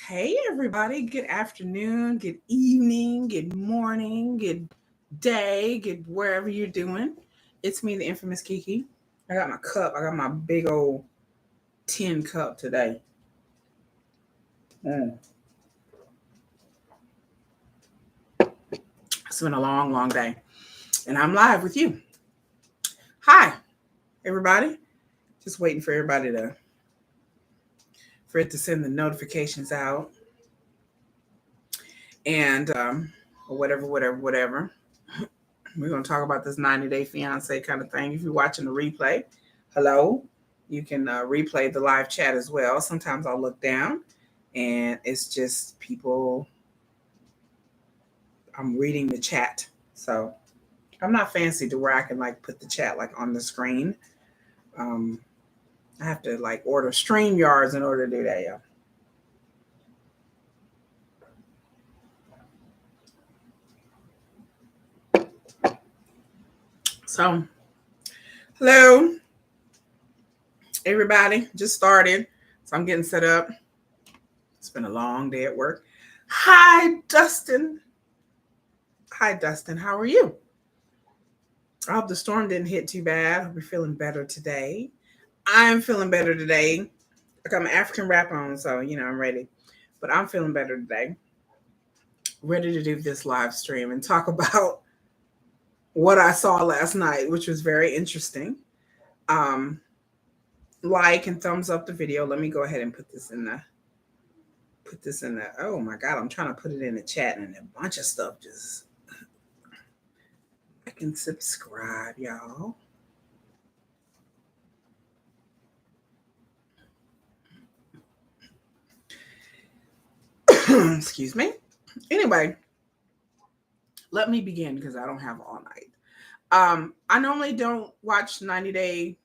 Hey, everybody. Good afternoon, good evening, good morning, good day, good wherever you're doing. It's me, the infamous Kiki. I got my cup. I got my big old tin cup today. Mm. It's been a long, long day. And I'm live with you. Hi, everybody. Just waiting for everybody for it to send the notifications out and whatever. We're going to talk about this 90-day fiance kind of thing. If you're watching the replay, hello. You can replay the live chat as well. Sometimes I'll look down and it's just people. I'm reading the chat. So I'm not fancy to where I can like put the chat like on the screen. Um, I have to like order StreamYards in order to do that, yeah. So, hello, everybody. Just started. So I'm getting set up. It's been a long day at work. Hi, Dustin. Hi, Dustin. How are you? I hope the storm didn't hit too bad. I hope you're feeling better today. I'm feeling better today. I got my African wrap on, so I'm ready. But I'm feeling better today. Ready to do this live stream and talk about what I saw last night, which was very interesting. Like and thumbs up the video. Let me go ahead and put this in the oh my god, I'm trying to put it in the chat and a bunch of stuff just I can subscribe, y'all. Excuse me. Anyway, let me begin because I don't have all night. I normally don't watch 90 Day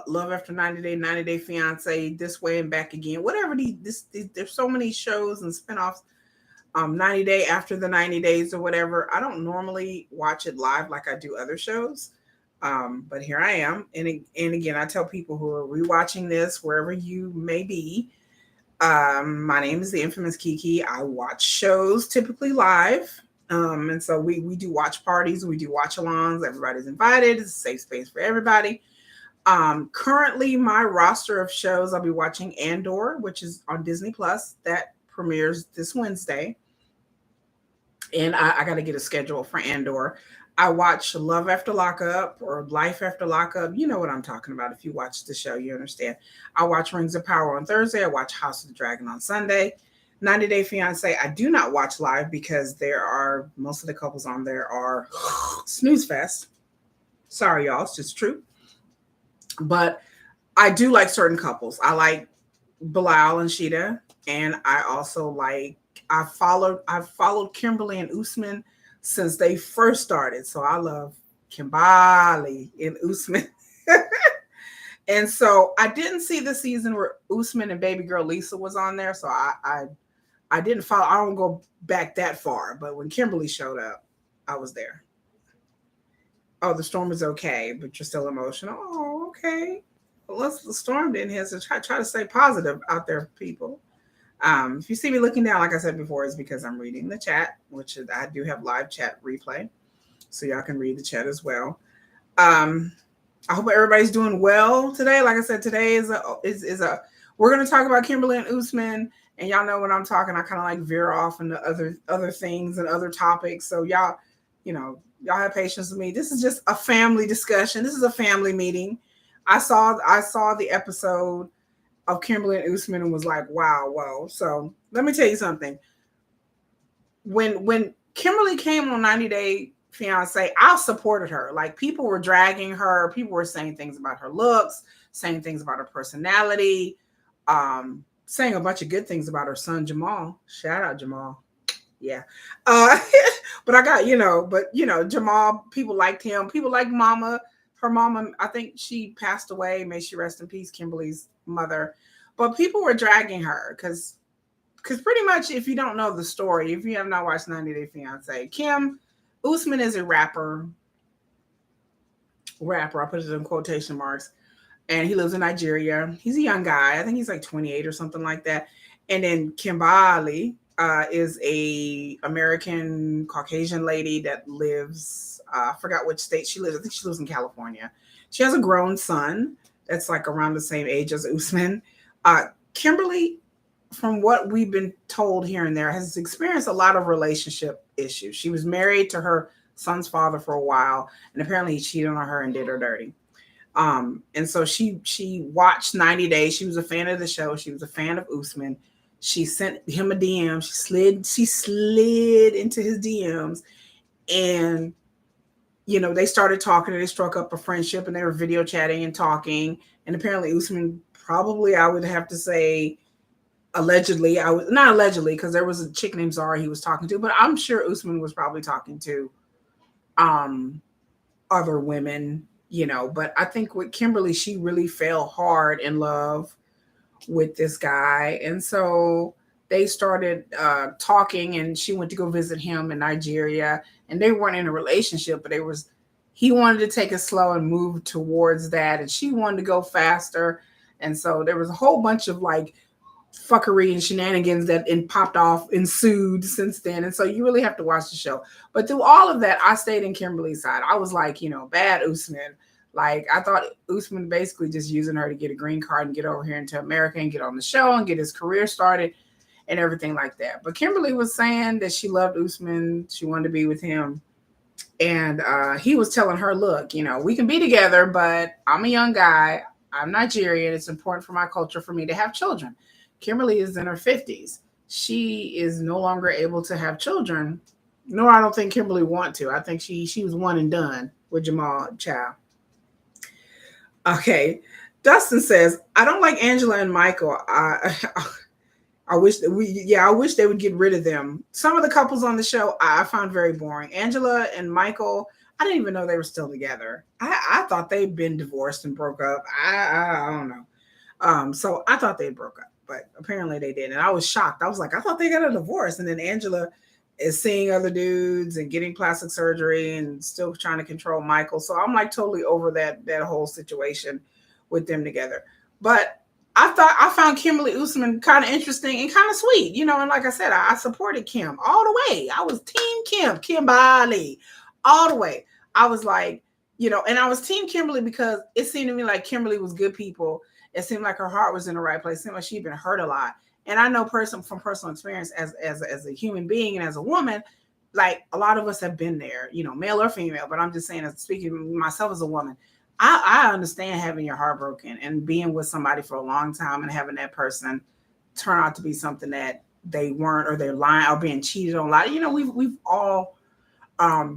Love After 90 Day Fiance, This Way and Back Again, whatever. There's so many shows and spinoffs. 90 Day After the 90 Days or whatever. I don't normally watch it live like I do other shows. But here I am. And again, I tell people who are rewatching this, wherever you may be, my name is the infamous Kiki. I watch shows typically live. And so we do watch parties, we do watch alongs. Everybody's invited. It's a safe space for everybody. Currently, my roster of shows, I'll be watching Andor, which is on Disney Plus. That premieres this Wednesday. And I got to get a schedule for Andor. I watch Love After Lockup or Life After Lockup. You know what I'm talking about. If you watch the show, you understand. I watch Rings of Power on Thursday. I watch House of the Dragon on Sunday. 90 Day Fiance, I do not watch live because most of the couples on there are snooze fest. Sorry, y'all. It's just true. But I do like certain couples. I like Bilal and Sheeta. And I also like I've followed Kimberly and Usman since they first started. So I love Kimberly and Usman. And so I didn't see the season where Usman and baby girl Lisa was on there. So I didn't follow. I don't go back that far. But when Kimberly showed up, I was there. Oh, the storm is okay, but you're still emotional. Oh, okay. Well, the storm didn't hit. So try to stay positive out there, people. If you see me looking down, like I said before, it's because I'm reading the chat, which I do have live chat replay, so y'all can read the chat as well. I hope everybody's doing well today. Like I said, today is a we're going to talk about Kimberly and Usman, and y'all know when I'm talking, I kind of like veer off into other things and other topics. So y'all have patience with me. This is just a family discussion. This is a family meeting. I saw the episode of Kimberly and Usman and was like, wow, whoa. So let me tell you something. When Kimberly came on 90 Day Fiance, I supported her. Like, people were dragging her. People were saying things about her looks, saying things about her personality, saying a bunch of good things about her son, Jamal. Shout out, Jamal. Yeah. But I got, Jamal, people liked him. People like Mama. Her mama, I think she passed away. May she rest in peace, Kimberly's mother. But people were dragging her because pretty much, if you don't know the story, if you have not watched 90 Day Fiance, Kim Usman is a rapper. I put it in quotation marks. and he lives in Nigeria. He's a young guy. I think he's like 28 or something like that. And then Kimberly is a American Caucasian lady that lives. I forgot which state she lives. I think she lives in California. She has a grown son that's like around the same age as Usman. Kimberly, from what we've been told here and there, has experienced a lot of relationship issues. She was married to her son's father for a while, and apparently he cheated on her and did her dirty. And so she watched 90 Days. She was a fan of the show. She was a fan of Usman. She sent him a DM. She slid into his DMs, and they started talking and they struck up a friendship, and they were video chatting and talking. And apparently Usman, probably, I would have to say, allegedly, I was not allegedly, because there was a chick named Zara he was talking to, but I'm sure Usman was probably talking to other women, but I think with Kimberly, she really fell hard in love with this guy. And so they started talking, and she went to go visit him in Nigeria, and they weren't in a relationship, but he wanted to take it slow and move towards that, and she wanted to go faster. And so there was a whole bunch of like fuckery and shenanigans that ensued since then. And so you really have to watch the show. But through all of that, I stayed in Kimberly's side. I was like, bad Usman. Like, I thought Usman basically just using her to get a green card and get over here into America and get on the show and get his career started and everything like that. But Kimberly was saying that she loved Usman. She wanted to be with him. And he was telling her, look, we can be together, but I'm a young guy. I'm Nigerian. It's important for my culture for me to have children. Kimberly is in her 50s. She is no longer able to have children. Nor I don't think Kimberly want to. I think she was one and done with Jamal Child. Okay. Dustin says, I don't like Angela and Michael. I wish I wish they would get rid of them. Some of the couples on the show I found very boring. Angela and Michael, I didn't even know they were still together. I thought they'd been divorced and broke up. I don't know. So I thought they broke up, but apparently they didn't. And I was shocked. I was like, I thought they got a divorce. And then Angela is seeing other dudes and getting plastic surgery and still trying to control Michael. So I'm like totally over that whole situation with them together. But I found Kimberly Usman kind of interesting and kind of sweet, and like I said, I supported Kim all the way. I was team Kimberly, all the way. I was like, and I was team Kimberly because it seemed to me like Kimberly was good people. It seemed like her heart was in the right place. It seemed like she'd been hurt a lot. And I know from personal experience as a human being and as a woman, like a lot of us have been there, male or female, but I'm just saying, as speaking myself as a woman, I understand having your heart broken and being with somebody for a long time and having that person turn out to be something that they weren't, or they're lying or being cheated on a lot. We've all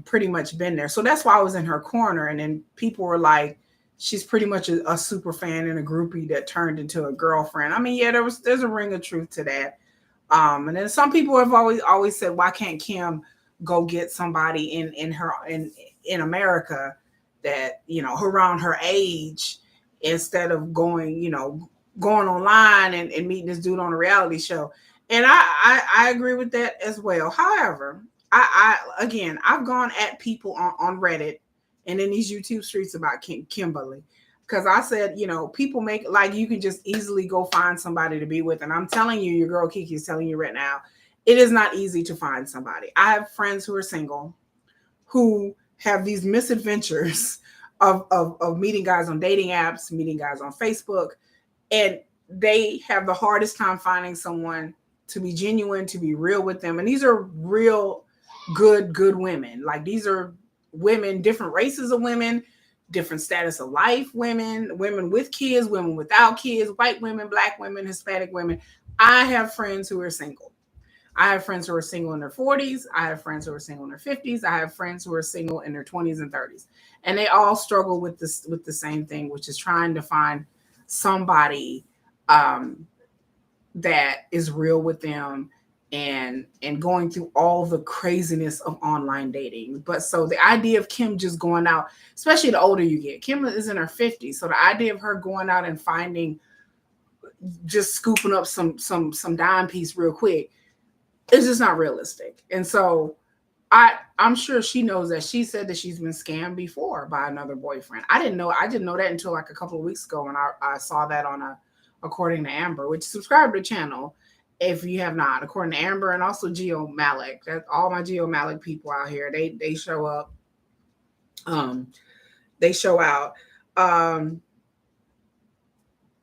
pretty much been there. So that's why I was in her corner. And then people were like, she's pretty much a super fan and a groupie that turned into a girlfriend. I mean, yeah, there's a ring of truth to that. And then some people have always said, why can't Kim go get somebody in America that, around her age, instead of going online and meeting this dude on a reality show. And I agree with that as well. However, I've gone at people on Reddit and in these YouTube streets about Kimberly, because I said, people make, like, you can just easily go find somebody to be with. And I'm telling you, your girl Kiki is telling you right now, it is not easy to find somebody. I have friends who are single who have these misadventures of meeting guys on dating apps, meeting guys on Facebook, and they have the hardest time finding someone to be genuine, to be real with them. And these are real good women. Like, these are women, different races of women, different status of life women with kids, women without kids, white women, black women, Hispanic women. I have friends who are single. I have friends who are single in their 40s. I have friends who are single in their 50s. I have friends who are single in their 20s and 30s. And they all struggle with the same thing, which is trying to find somebody that is real with them and going through all the craziness of online dating. But so the idea of Kim just going out, especially the older you get, Kim is in her 50s. So the idea of her going out and finding, just scooping up some dime piece real quick, it's just not realistic. And so I'm sure she knows that. She said that she's been scammed before by another boyfriend. I didn't know that until like a couple of weeks ago when I saw that on a according to Amber, which subscribe to the channel if you have not. According to Amber and also Geo Malik. That all my Geo Malik people out here, they show up. Um they show out. Um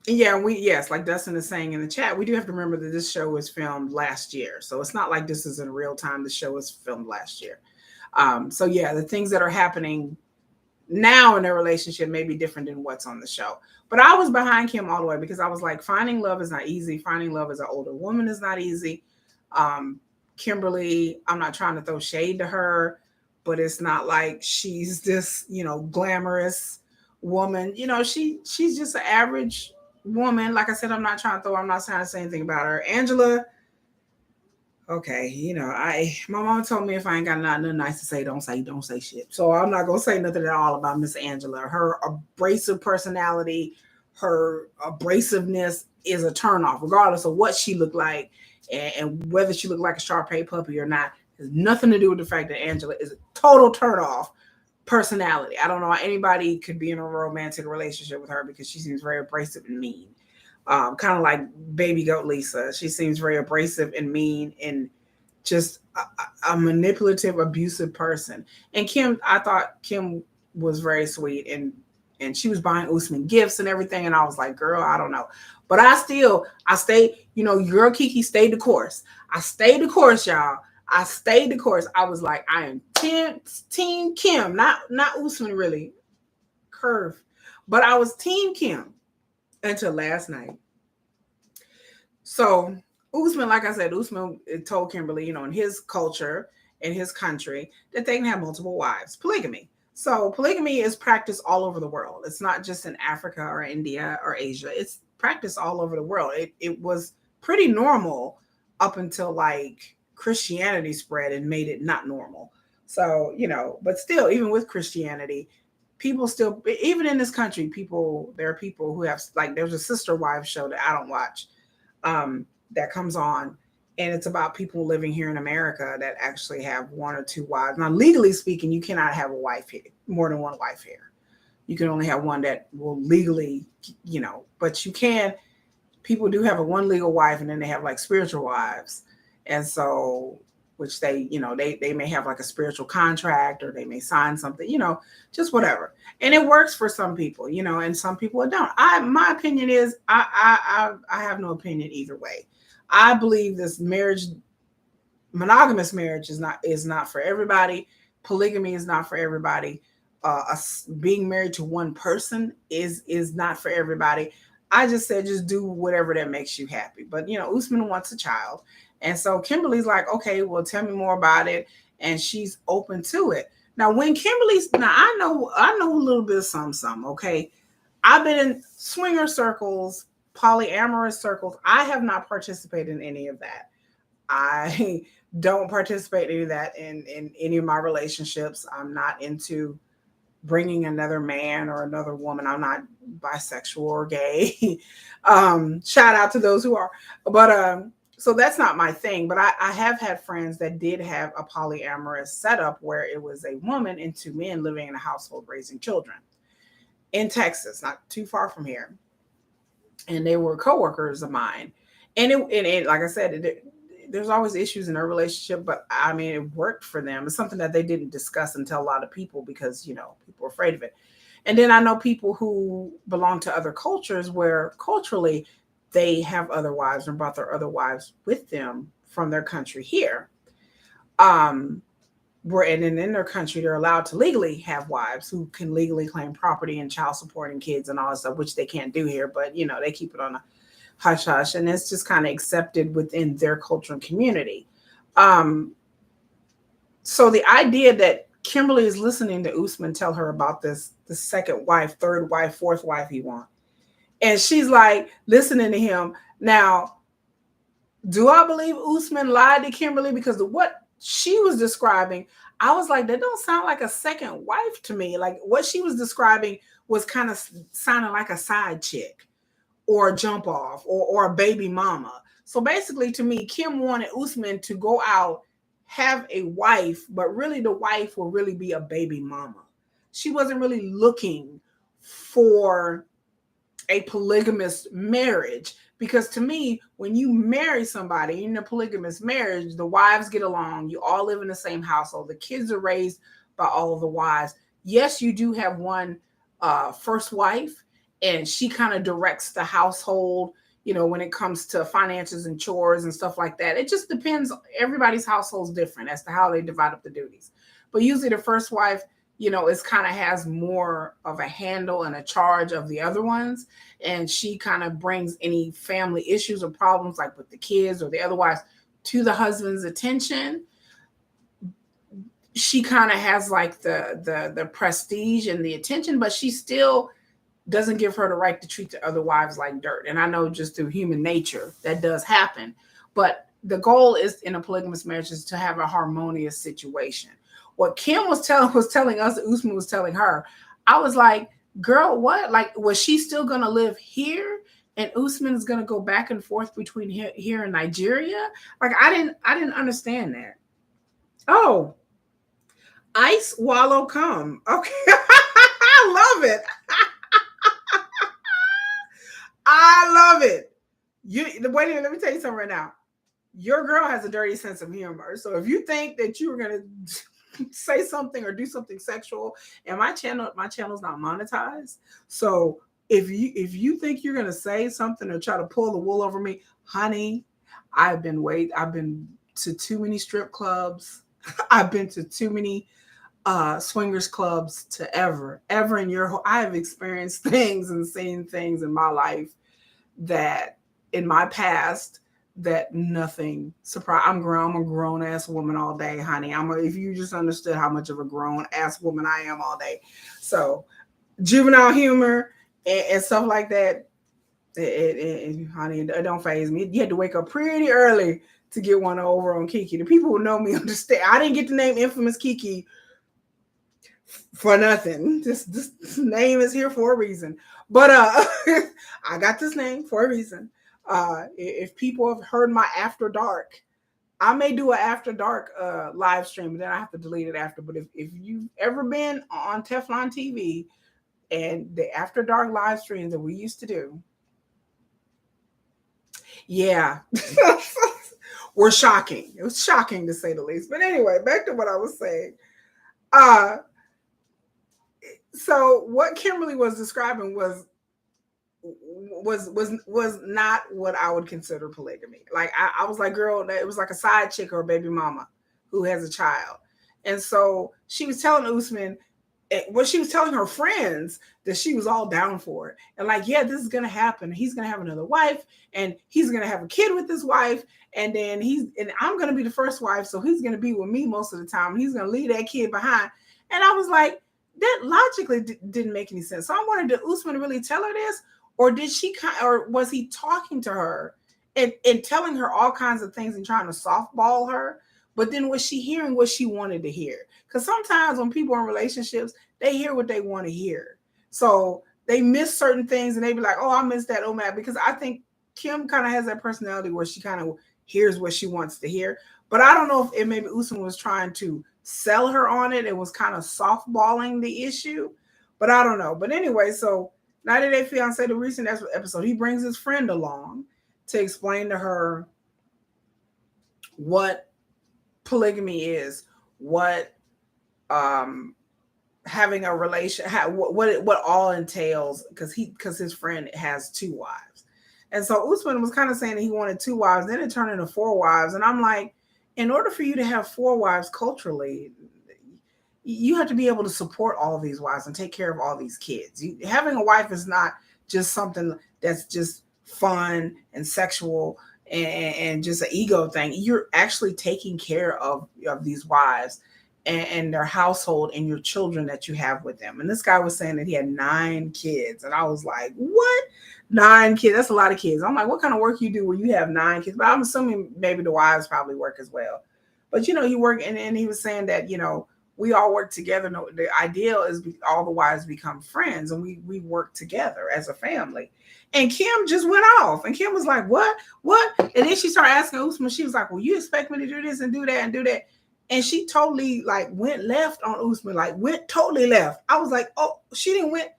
Yeah, yes, like Dustin is saying in the chat, we do have to remember that this show was filmed last year. So it's not like this is in real time. The show was filmed last year. So yeah, the things that are happening now in their relationship may be different than what's on the show. But I was behind Kim all the way because I was like, finding love is not easy. Finding love as an older woman is not easy. Um, Kimberly, I'm not trying to throw shade to her, but it's not like she's this, glamorous woman. She's just an average woman. Like I said, I'm not trying to say anything about her. Angela, okay, my mom told me if I ain't got nothing nice to say, don't say shit. So I'm not gonna say nothing at all about Miss Angela. Her abrasive personality, her abrasiveness is a turnoff, regardless of what she looked like and whether she looked like a Shar-Pei puppy or not. Has nothing to do with the fact that Angela is a total turnoff personality. I don't know how anybody could be in a romantic relationship with her because she seems very abrasive and mean. Kind of like baby goat Lisa. She seems very abrasive and mean and just a manipulative, abusive person. And Kim, I thought Kim was very sweet and she was buying Usman gifts and everything. And I was like, girl, I don't know. But I stayed, girl Kiki stayed the course. I stayed the course, y'all. I stayed the course. I was like, I am team Kim, not Usman really. Curve. But I was team Kim until last night. So Usman, like I said, Usman told Kimberly, in his culture, in his country, that they can have multiple wives, polygamy. So polygamy is practiced all over the world. It's not just in Africa or India or Asia. It's practiced all over the world. It was pretty normal up until like Christianity spread and made it not normal. So, but still, even with Christianity, people still, even in this country, there are people who have, like, there's a Sister Wives show that I don't watch that comes on, and it's about people living here in America that actually have one or two wives. Now, legally speaking, you cannot have a wife here, more than one wife here. You can only have one that will legally, but you can. People do have a one legal wife, and then they have like spiritual wives, and so which they may have like a spiritual contract or they may sign something, just whatever. And it works for some people, and some people it don't. My opinion is I have no opinion either way. I believe this monogamous marriage is not for everybody. Polygamy is not for everybody. Being married to one person is not for everybody. I just said, just do whatever that makes you happy. But, Usman wants a child. And so Kimberly's like, okay, well, tell me more about it. And she's open to it. Now, I know a little bit of some, okay? I've been in swinger circles, polyamorous circles. I have not participated in any of that. I don't participate in any of that in any of my relationships. I'm not into bringing another man or another woman. I'm not bisexual or gay. Shout out to those who are. But so that's not my thing. But I have had friends that did have a polyamorous setup where it was a woman and two men living in a household raising children in Texas, not too far from here. And they were coworkers of mine. And it like I said, there's always issues in their relationship, but I mean, it worked for them. It's something that they didn't discuss and tell a lot of people because, people are afraid of it. And then I know people who belong to other cultures where culturally they have other wives and brought their other wives with them from their country here. And in their country, they're allowed to legally have wives who can legally claim property and child support and kids and all that stuff, which they can't do here. But, they keep it on a hush hush, and it's just kind of accepted within their culture and community. So the idea that Kimberly is listening to Usman tell her about the second wife, third wife, fourth wife he wants, and she's like listening to him. Now, do I believe Usman lied to Kimberly? Because what she was describing, I was like, that don't sound like a second wife to me. Like what she was describing was kind of sounding like a side chick or a jump off or a baby mama. So basically to me, Kim wanted Usman to go out have a wife, but really the wife will really be a baby mama. She wasn't really looking for a polygamous marriage, because to me, when you marry somebody in a polygamous marriage, the wives get along, you all live in the same household, the kids are raised by all of the wives. Yes, you do have one first wife, and she kind of directs the household, when it comes to finances and chores and stuff like that. It just depends. Everybody's household's different as to how they divide up the duties. But usually the first wife, it's kind of has more of a handle and a charge of the other ones. And she kind of brings any family issues or problems, like with the kids or the other wives, to the husband's attention. She kind of has like the prestige and the attention, but she still doesn't give her the right to treat the other wives like dirt. And I know just through human nature that does happen. But the goal is in a polygamous marriage is to have a harmonious situation. What Kim was telling us, Usman was telling her, I was like, girl, what? Like, was she still gonna live here? And Usman is gonna go back and forth between here and Nigeria? Like, I didn't understand that. Oh, ice wallow come. Okay. I love it. I love it. Wait a minute, let me tell you something right now. Your girl has a dirty sense of humor. So if you think that you were gonna say something or do something sexual, and my channel's not monetized. So if you think you're gonna say something or try to pull the wool over me, honey, I've been to too many strip clubs. I've been to too many swingers clubs to ever in I have experienced things and seen things in my life that in my past that nothing surprise. I'm a grown ass woman all day, honey. If you just understood how much of a grown ass woman I am all day. So juvenile humor and stuff like that, honey, it don't faze me. You had to wake up pretty early to get one over on Kiki. The people who know me understand. I didn't get the name Infamous Kiki for nothing. This name is here for a reason. But I got this name for a reason. If people have heard my After Dark, I may do an After Dark live stream, but then I have to delete it after. But if you've ever been on Teflon TV and the After Dark live streams that we used to do, yeah, were shocking. It was shocking to say the least. But anyway, back to what I was saying. So what Kimberly was describing was not what I would consider polygamy. Like I was like, girl, it was like a side chick or a baby mama who has a child. And so she was telling Usman, she was telling her friends that she was all down for it. And like, yeah, this is going to happen. He's going to have another wife and he's going to have a kid with his wife. And then I'm going to be the first wife. So he's going to be with me most of the time. And he's going to leave that kid behind. And I was like, that logically didn't make any sense. So I wanted, did Usman really tell her this? Or or was he talking to her and telling her all kinds of things and trying to softball her? But then was she hearing what she wanted to hear? Because sometimes when people are in relationships, they hear what they want to hear. So they miss certain things and they be like, oh, I missed that. Oh, man. Because I think Kim kind of has that personality where she kind of hears what she wants to hear. But I don't know if maybe Usman was trying to sell her on it. It was kind of softballing the issue. But I don't know. But anyway, so 90 Day Fiance, the recent episode, he brings his friend along to explain to her what polygamy is, what having a relation, what all entails, because his friend has 2 wives. And so Usman was kind of saying that he wanted 2 wives, then it turned into 4 wives. And I'm like, in order for you to have 4 wives culturally, you have to be able to support all these wives and take care of all these kids. Having a wife is not just something that's just fun and sexual and just an ego thing. You're actually taking care of these wives and their household and your children that you have with them. And this guy was saying that he had 9 kids. And I was like, what? 9 kids? That's a lot of kids. I'm like, what kind of work you do where you have 9 kids? But I'm assuming maybe the wives probably work as well. But, you work. And he was saying that, we all work together. No, the ideal is all the wives become friends and we work together as a family. And Kim just went off. And Kim was like, what? And then she started asking Usman. She was like, well, you expect me to do this and do that and do that. And she totally like went left on Usman, like went totally left. I was like, oh, she didn't went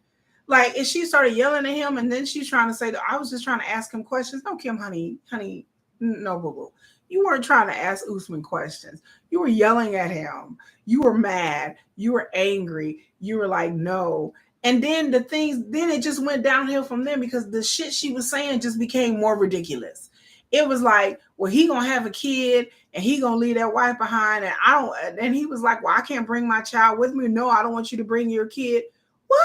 like, and she started yelling at him, and then she's trying to say that I was just trying to ask him questions. No, Kim, honey, no, boo boo. You weren't trying to ask Usman questions. You were yelling at him. You were mad. You were angry. You were like, no. And then then it just went downhill from there because the shit she was saying just became more ridiculous. It was like, well, he gonna have a kid and he gonna leave that wife behind, and I don't. And he was like, well, I can't bring my child with me. No, I don't want you to bring your kid. What?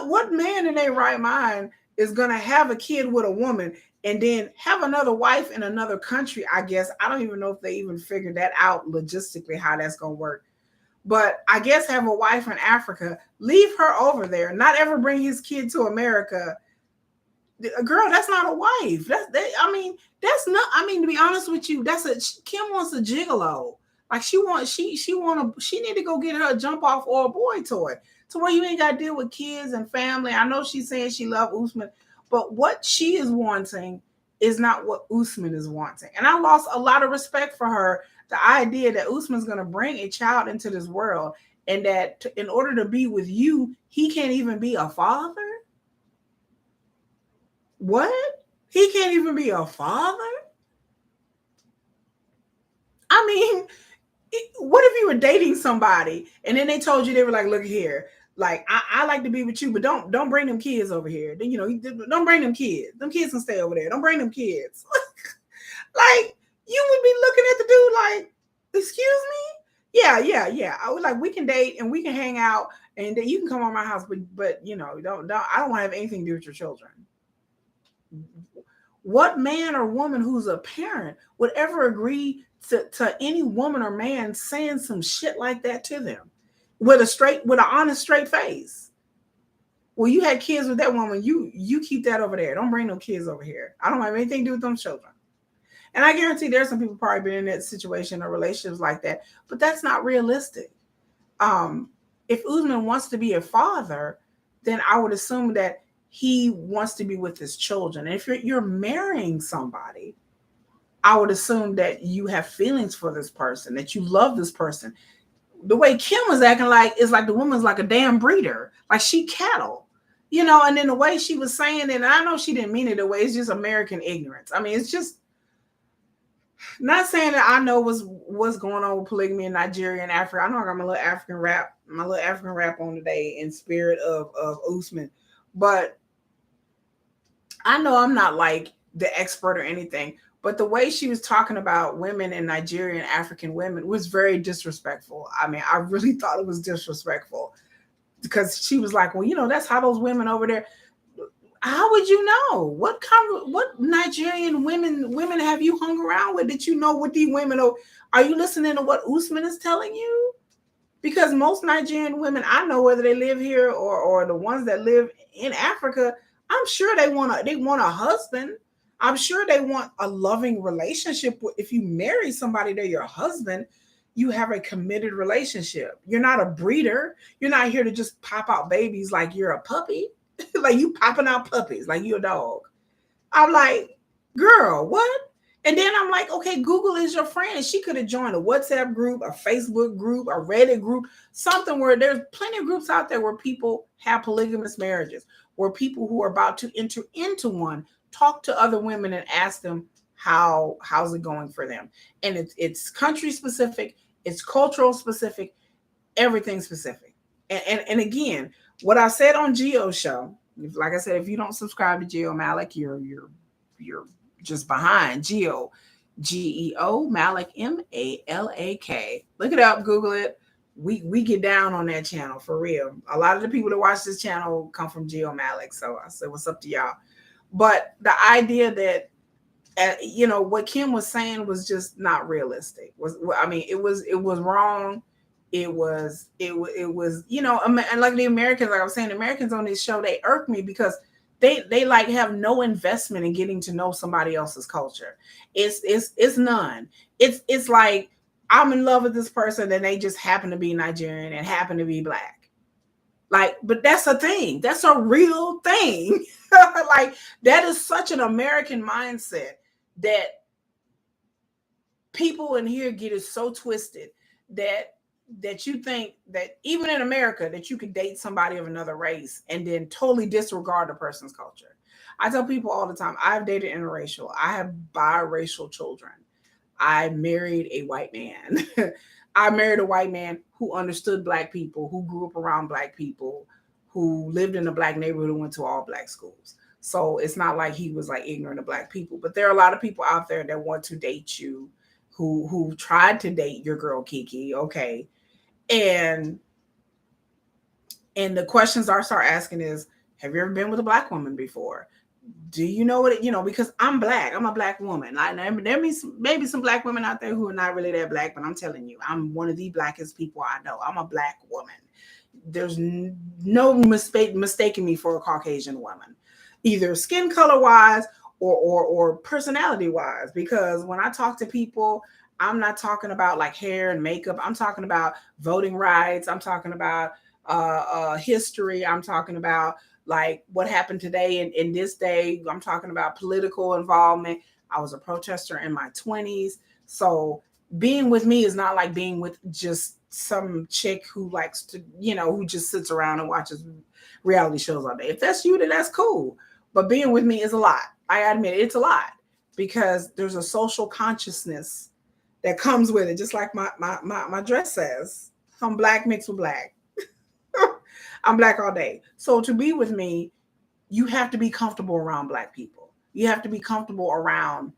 What man in their right mind is gonna have a kid with a woman and then have another wife in another country? I guess I don't even know if they even figured that out logistically how that's gonna work. But I guess have a wife in Africa, leave her over there, not ever bring his kid to America. Girl, that's not a wife. I mean, that's not. I mean, to be honest with you, Kim wants a gigolo. Like she need to go get her a jump off or a boy toy to where you ain't got to deal with kids and family. I know she's saying she loves Usman, but what she is wanting is not what Usman is wanting. And I lost a lot of respect for her. The idea that Usman's going to bring a child into this world and that in order to be with you, he can't even be a father. What? He can't even be a father? I mean, what if you were dating somebody and then they told you, they were like, look here, like I like to be with you, but don't bring them kids over here. Then don't bring them kids. Them kids can stay over there. Don't bring them kids. Like you would be looking at the dude like, excuse me? Yeah. I would like, we can date and we can hang out and then you can come on my house, but I don't want to have anything to do with your children. What man or woman who's a parent would ever agree to any woman or man saying some shit like that to them with an honest, straight face? Well, you had kids with that woman. You keep that over there. Don't bring no kids over here. I don't have anything to do with them children. And I guarantee there's some people probably been in that situation or relationships like that, but that's not realistic. If Usman wants to be a father, then I would assume that he wants to be with his children. And if you're marrying somebody, I would assume that you have feelings for this person, that you love this person. The way Kim was acting like is like the woman's like a damn breeder, like she cattle, and then the way she was saying it, and I know she didn't mean it the way, it's just American ignorance. I mean, it's just not saying that I know what's going on with polygamy in Nigeria and Africa. I know I got my little African rap on today in spirit of Usman, but I know I'm not like the expert or anything, but the way she was talking about women in Nigeria and African women was very disrespectful. I mean, I really thought it was disrespectful because she was like, well, that's how those women over there. How would you know? What Nigerian women have you hung around with that you know what these women are? Are you listening to what Usman is telling you? Because most Nigerian women I know, whether they live here or the ones that live in Africa, I'm sure they want a husband. I'm sure they want a loving relationship. If you marry somebody, they're your husband, you have a committed relationship. You're not a breeder. You're not here to just pop out babies like you're a puppy. Like you popping out puppies like you a dog. I'm like, girl, what? And then I'm like, okay, Google is your friend. And she could have joined a WhatsApp group, a Facebook group, a Reddit group, something where there's plenty of groups out there where people have polygamous marriages, where people who are about to enter into one talk to other women and ask them how's it going for them. And it's country specific, it's cultural specific, everything specific. And again, what I said on Geo's show, like I said, if you don't subscribe to Geo Malik, you're just behind. Geo, Geo Malik, Malak. Look it up, Google it. We get down on that channel for real. A lot of the people that watch this channel come from Geo Malik, so I said, what's up to y'all? But the idea that what Kim was saying was just not realistic. It was wrong. It was, and like the Americans, like I was saying, the Americans on this show, they irk me because they like have no investment in getting to know somebody else's culture. It's none. It's like I'm in love with this person and they just happen to be Nigerian and happen to be Black. Like, but that's a thing. That's a real thing. Like that is such an American mindset that people in here get it so twisted that you think that even in America that you could date somebody of another race and then totally disregard the person's culture. I tell people all the time, I've dated interracial. I have biracial children. I married a white man. I married a white man who understood black people, who grew up around black people, who lived in a black neighborhood, who went to all black schools. So it's not like he was like ignorant of black people. But there are a lot of people out there that want to date you, who tried to date your girl Kiki, okay, and the questions I start asking is, have you ever been with a black woman before? Do you know what it, because I'm black. I'm a black woman. There may maybe some black women out there who are not really that black, but I'm telling you, I'm one of the blackest people I know. I'm a black woman. There's no mistaking me for a Caucasian woman, either skin color wise or personality wise. Because when I talk to people, I'm not talking about like hair and makeup. I'm talking about voting rights. I'm talking about history. I'm talking about like what happened today in this day. I'm talking about political involvement. I was a protester in my 20s. So being with me is not like being with just some chick who likes to, who just sits around and watches reality shows all day. If that's you, then that's cool. But being with me is a lot. I admit it's a lot because there's a social consciousness that comes with it. Just like my dress says, I'm black mixed with black. I'm black all day. So to be with me, you have to be comfortable around black people. You have to be comfortable around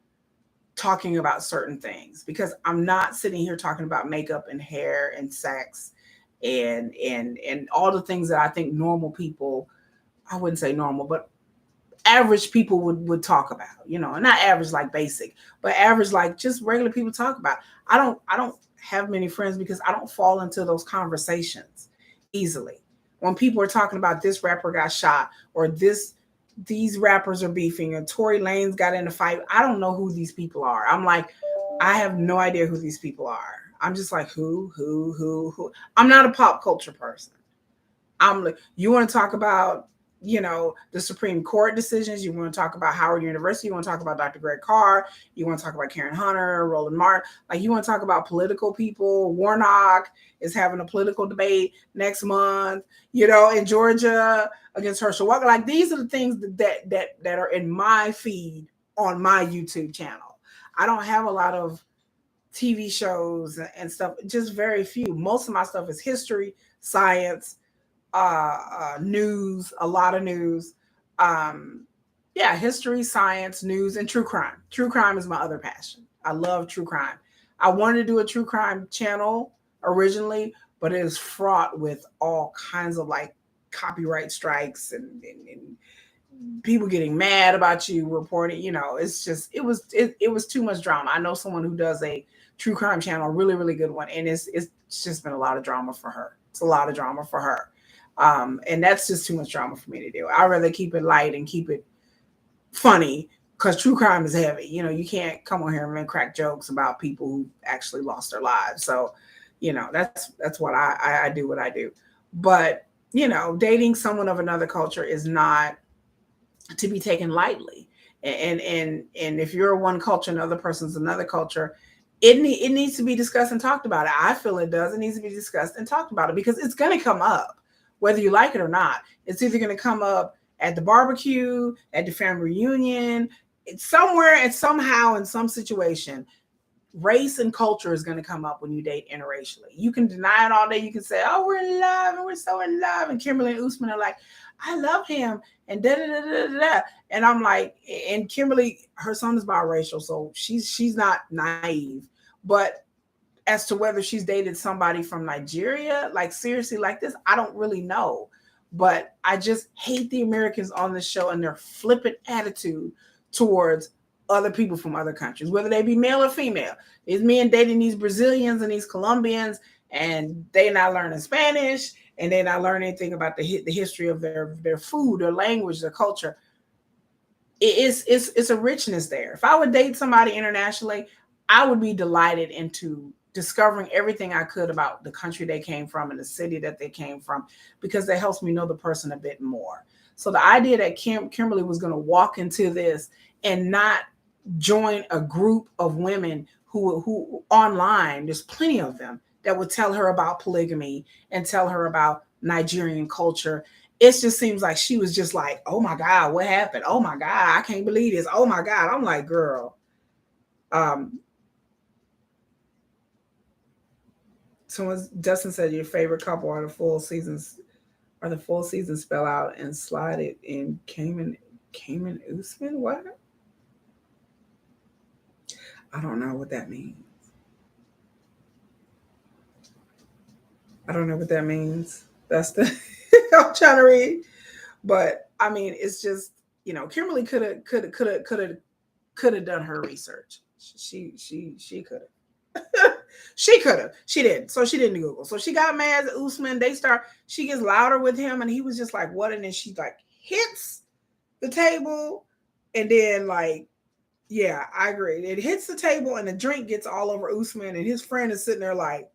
talking about certain things because I'm not sitting here talking about makeup and hair and sex and all the things that I think normal people, I wouldn't say normal, but average people would talk about, not average like basic, but average like just regular people talk about. I don't have many friends because I don't fall into those conversations easily. When people are talking about this rapper got shot or these rappers are beefing or Tory Lanez got in a fight, I don't know who these people are. I'm like, I have no idea who these people are. I'm just like, who? I'm not a pop culture person. I'm like, you want to talk about, the Supreme Court decisions. You want to talk about Howard University. You want to talk about Dr. Greg Carr. You want to talk about Karen Hunter, Roland Martin. Like, you want to talk about political people. Warnock is having a political debate next month, in Georgia against Herschel Walker. Like, these are the things that are in my feed on my YouTube channel. I don't have a lot of TV shows and stuff, just very few. Most of my stuff is history, science, news, a lot of news. History, science, news, and true crime. True crime is my other passion. I love true crime. I wanted to do a true crime channel originally, but it is fraught with all kinds of like copyright strikes and people getting mad about you reporting. It's just it was too much drama. I know someone who does a true crime channel, really, really good one, and it's just been a lot of drama for her. It's a lot of drama for her. And that's just too much drama for me to do. I'd rather keep it light and keep it funny because true crime is heavy. You can't come on here and crack jokes about people who actually lost their lives. So, that's what I do what I do. But, dating someone of another culture is not to be taken lightly. And if you're one culture and the other person's another culture, it needs to be discussed and talked about. I feel it does. It needs to be discussed and talked about it because it's going to come up. Whether you like it or not, it's either going to come up at the barbecue, at the family reunion, it's somewhere and somehow in some situation, race and culture is going to come up when you date interracially. You can deny it all day. You can say, oh, we're in love and we're so in love. And Kimberly and Usman are like, I love him. And da da da da da. And I'm like, and Kimberly, her son is biracial, so she's not naive. But as to whether she's dated somebody from Nigeria, like seriously like this, I don't really know. But I just hate the Americans on this show and their flippant attitude towards other people from other countries, whether they be male or female. It's men dating these Brazilians and these Colombians, and they not learning Spanish, and they not learning anything about the history of their food, their language, their culture. It's a richness there. If I would date somebody internationally, I would be delighted into discovering everything I could about the country they came from and the city that they came from, because that helps me know the person a bit more. So the idea that Kimberly was going to walk into this and not join a group of women who online, there's plenty of them that would tell her about polygamy and tell her about Nigerian culture. It just seems like she was just like, oh my God, what happened? Oh my God, I can't believe this. Oh my God. I'm like, girl. Someone, Dustin said your favorite couple are the full seasons, spell out and slide it in Cayman Usman. What? I don't know what that means. I don't know what that means. That's the I'm trying to read. But I mean, it's just, Kimberly could have done her research. She could have. She could have. She didn't. So she didn't Google. So she got mad at Usman. She gets louder with him, and he was just like, what? And then she like hits the table, and then like, yeah, I agree. It hits the table, and the drink gets all over Usman, and his friend is sitting there like,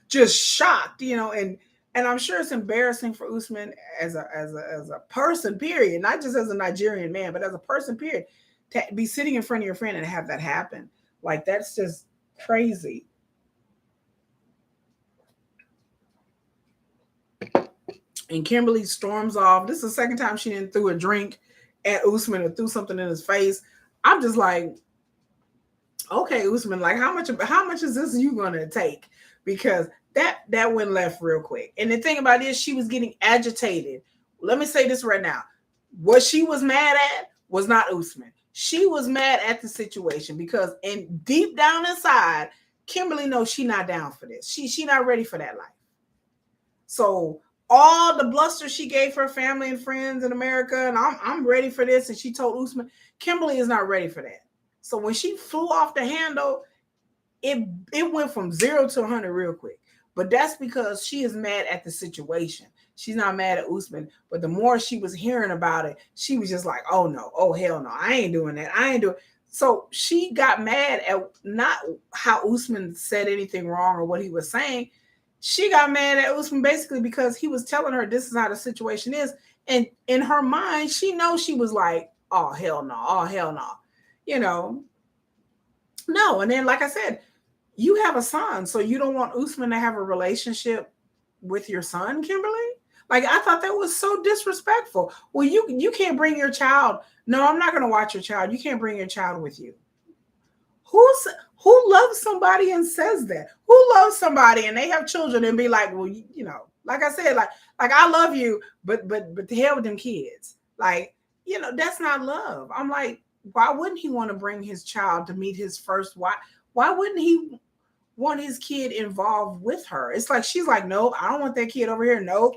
just shocked, and I'm sure it's embarrassing for Usman as a person, period, not just as a Nigerian man, but as a person, period, to be sitting in front of your friend and have that happen. Like, that's just crazy. And Kimberly storms off. This is the second time she didn't threw a drink at Usman or threw something in his face. I'm just like, okay, Usman, like how much is this you gonna take? Because that went left real quick. And the thing about it is she was getting agitated. Let me say this right now. What she was mad at was not Usman. She was mad at the situation because deep down inside, Kimberly knows she's not down for this. She not ready for that life. So all the bluster she gave her family and friends in America, and I'm ready for this, and she told Usman, Kimberly is not ready for that. So when she flew off the handle, it went from 0 to 100 real quick. But that's because she is mad at the situation. She's not mad at Usman. But the more she was hearing about it, she was just like, oh no, oh hell no, I ain't doing that. I ain't doing. So she got mad at not how Usman said anything wrong or what he was saying. She got mad at Usman basically because he was telling her this is how the situation is. And in her mind, she knows she was like, oh hell no, oh hell no. No. And then, like I said, you have a son, so you don't want Usman to have a relationship with your son, Kimberly? Like, I thought that was so disrespectful. Well, you can't bring your child. No, I'm not going to watch your child. You can't bring your child with you. Who loves somebody and says that? Who loves somebody and they have children and be like, well, like I said, like I love you, but the hell with them kids. Like, that's not love. I'm like, why wouldn't he want to bring his child to meet his first wife? Why wouldn't he want his kid involved with her? It's like, she's like, nope, I don't want that kid over here. Nope.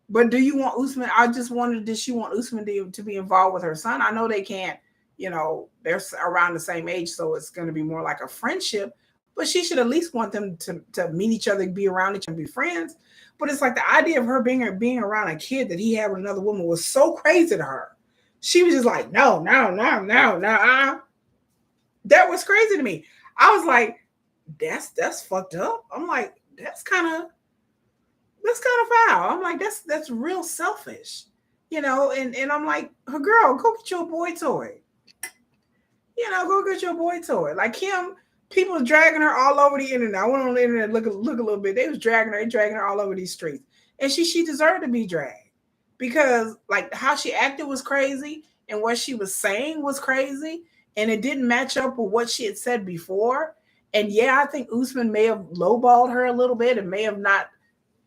But do you want Usman? I just wondered, did she want Usman to be involved with her son? I know they can't, they're around the same age, so it's going to be more like a friendship. But she should at least want them to meet each other, be around each other, be friends. But it's like the idea of her being around a kid that he had with another woman was so crazy to her. She was just like, no. That was crazy to me. I was like, that's fucked up. I'm like, that's kind of foul. I'm like, that's real selfish, and I'm like, girl, go get your boy toy. Go get your boy toy. Like Kim, people dragging her all over the internet. I went on the internet, look a little bit. They was dragging her all over these streets, and she deserved to be dragged because like how she acted was crazy, and what she was saying was crazy, and it didn't match up with what she had said before. And yeah, I think Usman may have lowballed her a little bit and may have not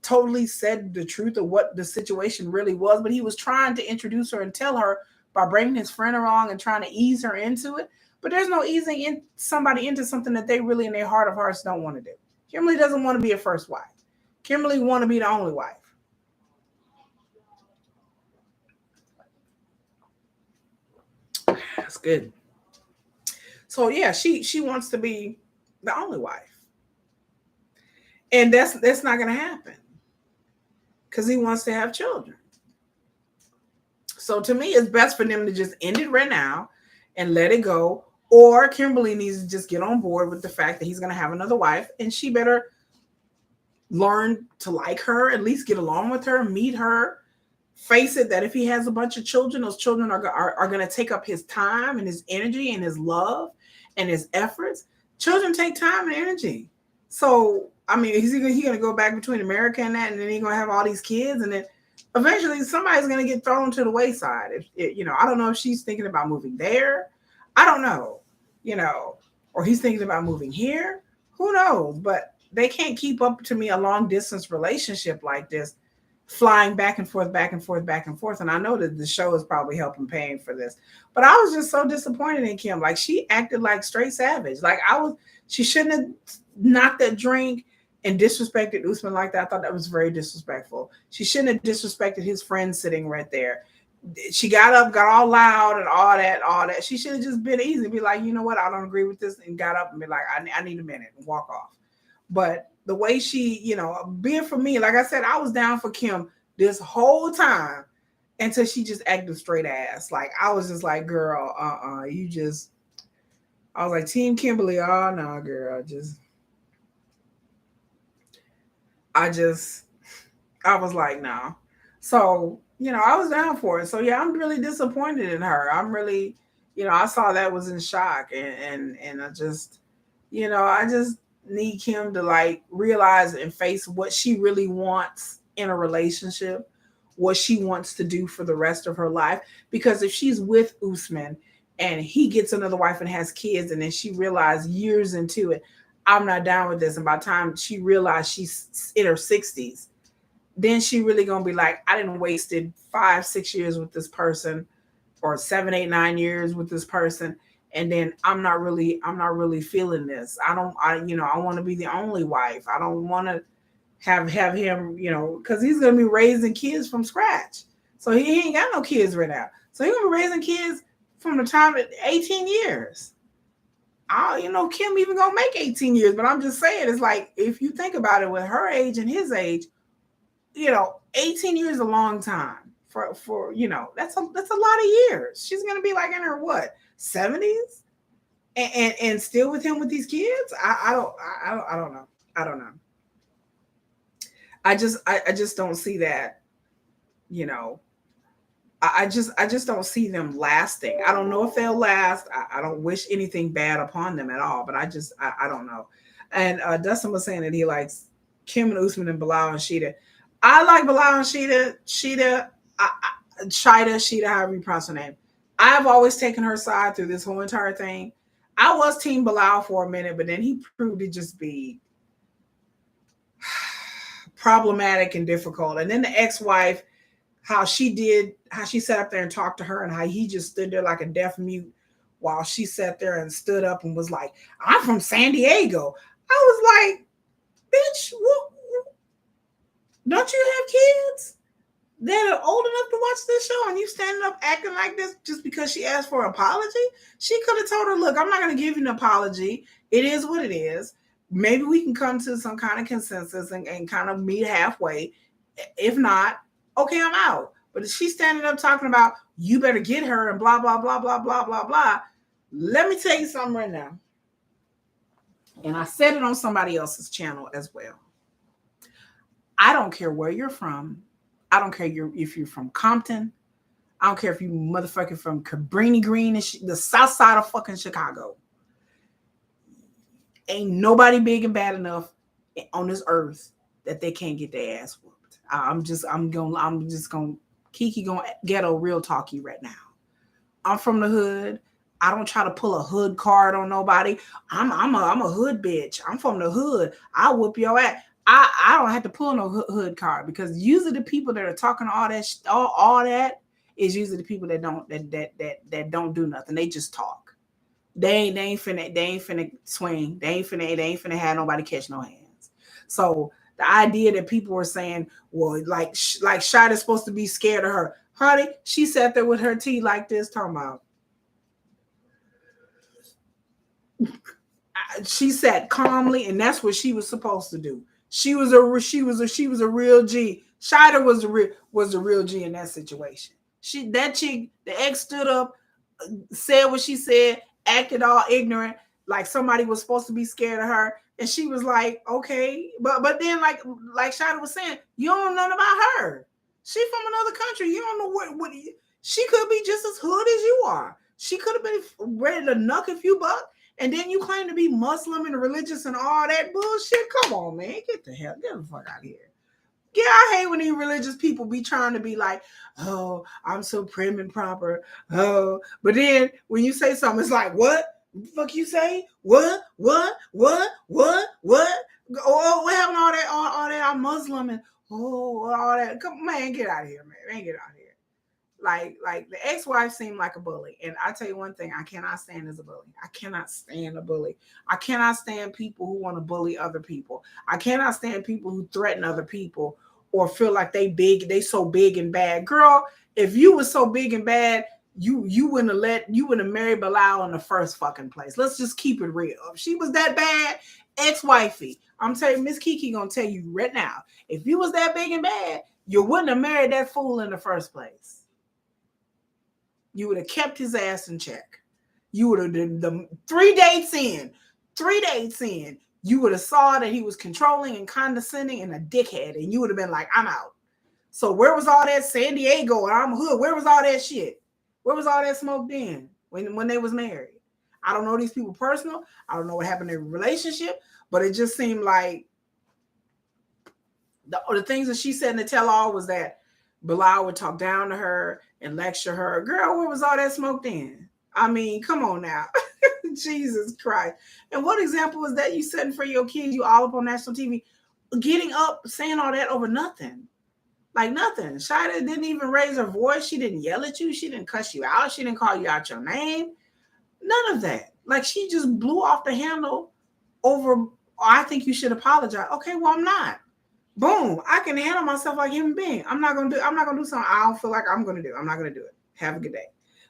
totally said the truth of what the situation really was, but he was trying to introduce her and tell her by bringing his friend along and trying to ease her into it. But there's no easing somebody into something that they really in their heart of hearts don't want to do. Kimberly doesn't want to be a first wife. Kimberly want to be the only wife. That's good. So yeah, she wants to be the only wife. And that's not going to happen because he wants to have children. So to me, it's best for them to just end it right now and let it go. Or Kimberly needs to just get on board with the fact that he's going to have another wife, and she better learn to like her, at least get along with her, meet her, face it that if he has a bunch of children, those children are going to take up his time and his energy and his love and his efforts. Children take time and energy. So I mean, is he gonna go back between America and that, and then he's gonna have all these kids, and then eventually somebody's gonna get thrown to the wayside. If I don't know if she's thinking about moving there. I don't know, you know, or he's thinking about moving here. Who knows? But they can't keep up to me a long distance relationship like this, flying back and forth, back and forth, back and forth. And I know that the show is probably helping paying for this. But I was just so disappointed in Kim. Like she acted like straight savage. Like she shouldn't have knocked that drink and disrespected Usman like that. I thought that was very disrespectful. She shouldn't have disrespected his friend sitting right there. She got up, got all loud and all that, all that. She should have just been easy and be like, you know what, I don't agree with this, and got up and be like, I need a minute and walk off. But the way she, being for me, like I said, I was down for Kim this whole time until she just acted straight ass. Like I was just like, girl, you just. I was like, Team Kimberly, oh no, girl, I was like, no. So, I was down for it. So yeah, I'm really disappointed in her. I'm really, I saw that was in shock, and I just need Kim to like realize and face what she really wants in a relationship, what she wants to do for the rest of her life. Because if she's with Usman and he gets another wife and has kids, and then she realized years into it, I'm not down with this. And by the time she realized she's in her 60s, then she really gonna be like, I didn't wasted 5-6 years with this person, or 7-8-9 years with this person, and then I'm not really feeling this. I want to be the only wife. I don't want to have him, because he's gonna be raising kids from scratch. So he ain't got no kids right now. So he's gonna be raising kids from the time at 18 years. Kim even gonna make 18 years, but I'm just saying, it's like, if you think about it, with her age and his age, 18 years is a long time for that's a lot of years. She's gonna be like in her what, 70s, and still with him with these kids. I don't know. I don't know. I just don't see that. You know, I just don't see them lasting. I don't know if they'll last. I don't wish anything bad upon them at all, but I don't know. And Dustin was saying that he likes Kim and Usman and Bilal and Sheeta. I like Bilal and Sheeta, however you pronounce her name. I've always taken her side through this whole entire thing. I was Team Bilal for a minute, but then he proved to just be problematic and difficult. And then the ex-wife, how she sat up there and talked to her, and how he just stood there like a deaf mute while she sat there and stood up and was like, I'm from San Diego. I was like, bitch, don't you have kids that are old enough to watch this show, and you standing up acting like this just because she asked for an apology? She could have told her, look, I'm not going to give you an apology. It is what it is. Maybe we can come to some kind of consensus and kind of meet halfway. If not, okay, I'm out. But if she's standing up talking about, you better get her and blah, blah, blah, blah, blah, blah, blah. Let me tell you something right now. And I said it on somebody else's channel as well. I don't care where you're from. I don't care if you're from Compton. I don't care if you motherfucking from Cabrini Green, the south side of fucking Chicago. Ain't nobody big and bad enough on this earth that they can't get their ass whooped. I'm just gonna Kiki gonna ghetto real talky right now. I'm from the hood. I don't try to pull a hood card on nobody. I'm a hood bitch. I'm from the hood. I'll whoop your ass. I don't have to pull no hood card, because usually the people that are talking all that all that is usually the people that don't do nothing. They just talk. They ain't finna swing. They ain't finna have nobody catch no hands. So the idea that people were saying, well, like Shida's supposed to be scared of her, honey, she sat there with her tea like this, talking about. She sat calmly, and that's what she was supposed to do. She was a real G. Shida was a real G in that situation. That chick, the ex, stood up, said what she said, acted all ignorant, like somebody was supposed to be scared of her, and she was like, okay, but then like Shida was saying, you don't know nothing about her. She from another country. You don't know what she could be just as hood as you are. She could have been ready to knuck if you buck, And then you claim to be Muslim and religious and all that bullshit. Come on, man. Get the fuck out of here. Yeah, I hate when these religious people be trying to be like, oh, I'm so prim and proper. Oh, but then when you say something, it's like, what? The fuck you say? What? What? Oh, what happened to all that? I'm Muslim and all that. Come man, get out of here, man. Get out of here. Like the ex-wife seemed like a bully. And I tell you one thing, I cannot stand as a bully. I cannot stand a bully. I cannot stand people who want to bully other people. I cannot stand people who threaten other people or feel like they so big and bad. Girl, if you were so big and bad, you wouldn't have married Bilal in the first fucking place. Let's just keep it real. If she was that bad, ex-wifey, I'm telling you, Miss Kiki gonna tell you right now, if you was that big and bad, you wouldn't have married that fool in the first place. You would have kept his ass in check. You would have done the 3 dates in, you would have saw that he was controlling and condescending and a dickhead, and you would have been like, I'm out. So where was all that San Diego and I'm hood? Where was all that shit? Where was all that smoke then when they was married? I don't know these people personal. I don't know what happened in their relationship, but it just seemed like the things that she said in the tell-all was that Bilal would talk down to her and lecture her. Girl, where was all that smoke then? I mean, come on now. Jesus Christ. And what example is that you setting for your kids? You all up on national TV, getting up, saying all that over nothing. Like nothing. Shida didn't even raise her voice. She didn't yell at you. She didn't cuss you out. She didn't call you out your name. None of that. Like she just blew off the handle over, I think you should apologize. Okay, well, I'm not. Boom. I can handle myself like a human being. I'm not gonna do something I don't feel like I'm gonna do. I'm not gonna do it. Have a good day.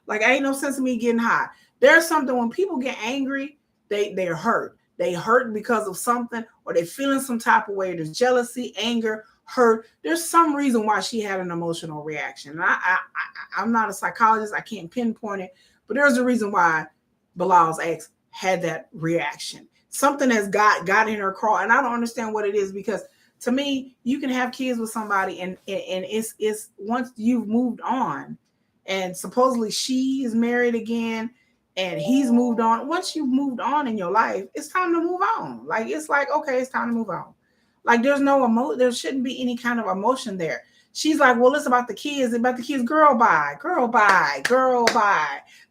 Like ain't no sense of me getting hot. There's something when people get angry, they're hurt. They hurt because of something, or they're feeling some type of way. There's jealousy, anger, hurt. There's some reason why she had an emotional reaction. And I'm not a psychologist. I can't pinpoint it, but there's a reason why Bilal's ex had that reaction. Something has got in her crawl, and I don't understand what it is, because to me, you can have kids with somebody and it's once you've moved on, and supposedly she is married again and he's moved on. Once you've moved on in your life, it's time to move on. Like it's like, okay, it's time to move on. Like there's no there shouldn't be any kind of emotion there. She's like, well, it's about the kids. It's about the kids. Girl, bye.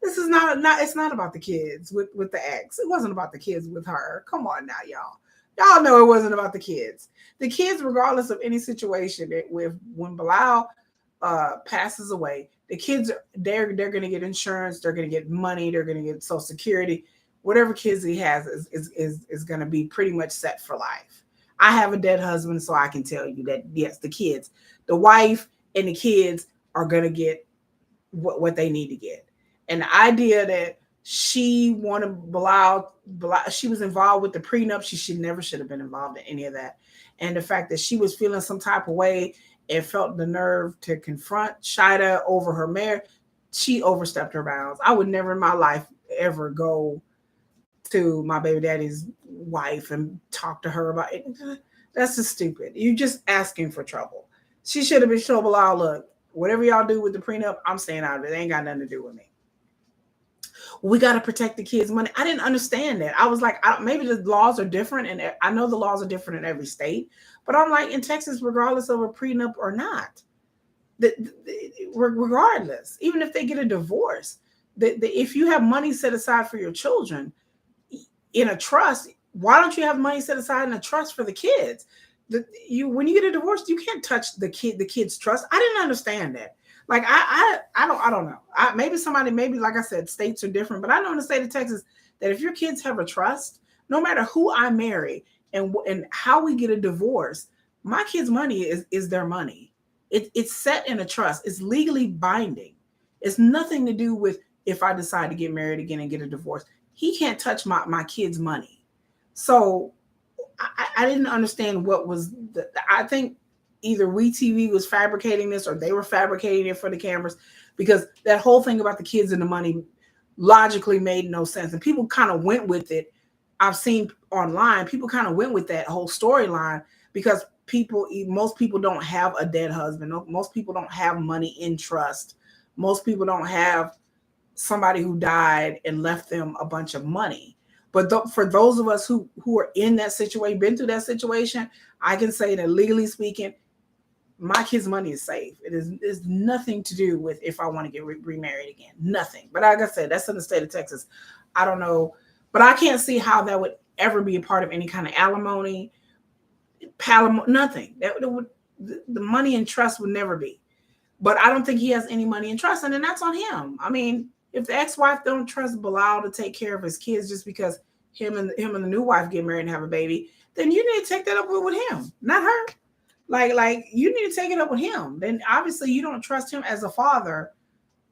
This is it's not about the kids with the ex. It wasn't about the kids with her. Come on now, y'all. Y'all know it wasn't about the kids. The kids, regardless of any situation, when Bilal passes away, the kids they're going to get insurance, they're going to get money, they're going to get Social Security. Whatever kids he has is going to be pretty much set for life. I have a dead husband, so I can tell you that yes, the kids, the wife, and the kids are going to get what they need to get. And the idea that she wanted Bilal, she was involved with the prenup. She should have been involved in any of that. And the fact that she was feeling some type of way and felt the nerve to confront Shida over her marriage, she overstepped her bounds. I would never in my life ever go to my baby daddy's wife and talk to her about it. That's just stupid. You're just asking for trouble. She should have been showing Bilal, look, whatever y'all do with the prenup, I'm staying out of it. It ain't got nothing to do with me. We got to protect the kids' money. I didn't understand that. I was like, maybe the laws are different, and I know the laws are different in every state. But I'm like, in Texas, regardless of a prenup or not, regardless, even if they get a divorce, if you have money set aside for your children in a trust, why don't you have money set aside in a trust for the kids? When you get a divorce, you can't touch the kid's trust. I didn't understand that. Like I don't know. Maybe like I said, states are different, but I know in the state of Texas that if your kids have a trust, no matter who I marry and how we get a divorce, my kids' money is their money. It's set in a trust. It's legally binding. It's nothing to do with if I decide to get married again and get a divorce. He can't touch my kids' money. So I didn't understand what was I think either WeTV was fabricating this or they were fabricating it for the cameras, because that whole thing about the kids and the money logically made no sense. And people kind of went with it. I've seen online, people kind of went with that whole storyline because most people don't have a dead husband. Most people don't have money in trust. Most people don't have somebody who died and left them a bunch of money. But for those of us who are in that situation, been through that situation, I can say that legally speaking, my kids' money is safe. It's nothing to do with if I want to get remarried again. Nothing. But like I said, that's in the state of Texas. I don't know, but I can't see how that would ever be a part of any kind of alimony, nothing. That would, the money in trust would never be. But I don't think he has any money in trust, and then that's on him. I mean, if the ex-wife don't trust Bilal to take care of his kids just because him and the new wife get married and have a baby, then you need to take that up with him, not her. Like you need to take it up with him. Then obviously you don't trust him as a father